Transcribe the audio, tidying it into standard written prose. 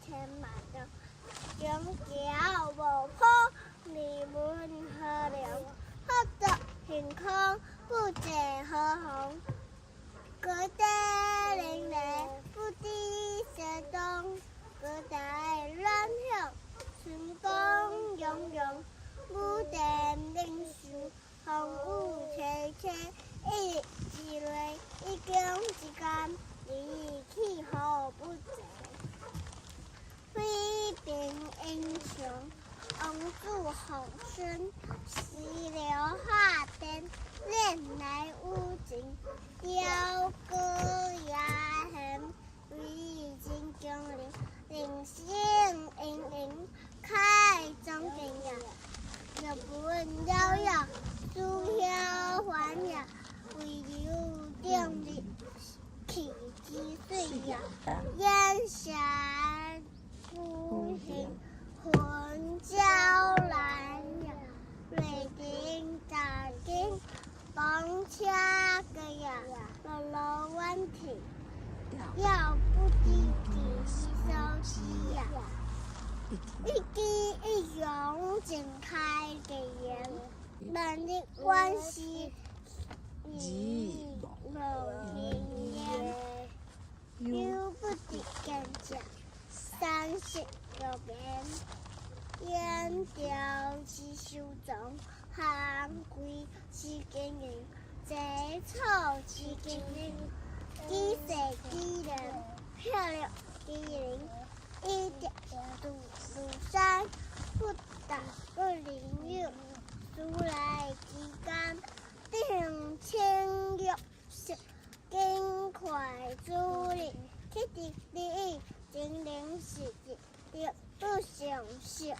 千万种，中桥无坡，离文河流，好作晴空，不解何鸿。各地邻里，不知蛇东。各地乱响，春风涌涌。武田灵树，风雨凄凄。一日一雷，一更一干，一气候不济。飞兵英雄，王子红孙，西流下天，恋来无尽，雕歌雅hen，为金江陵，灵星盈盈，开中天涯。日本遥遥，书晓还呀，唯有定力，气机岁呀，烟霞不行，魂交蓝呀，瑞丁大丁，棒掐个呀，落落问题，要不滴滴收起呀。一滴一涌尽开的言，人的关系已无平言。有不的更讲，30个变，烟调是手中，行规是经营，这草是经营，几世几人，漂亮几人。一条独山，不打不淋雨，苏来之间，定清玉石，金块珠砾，天地利益，精灵世界，得不相识。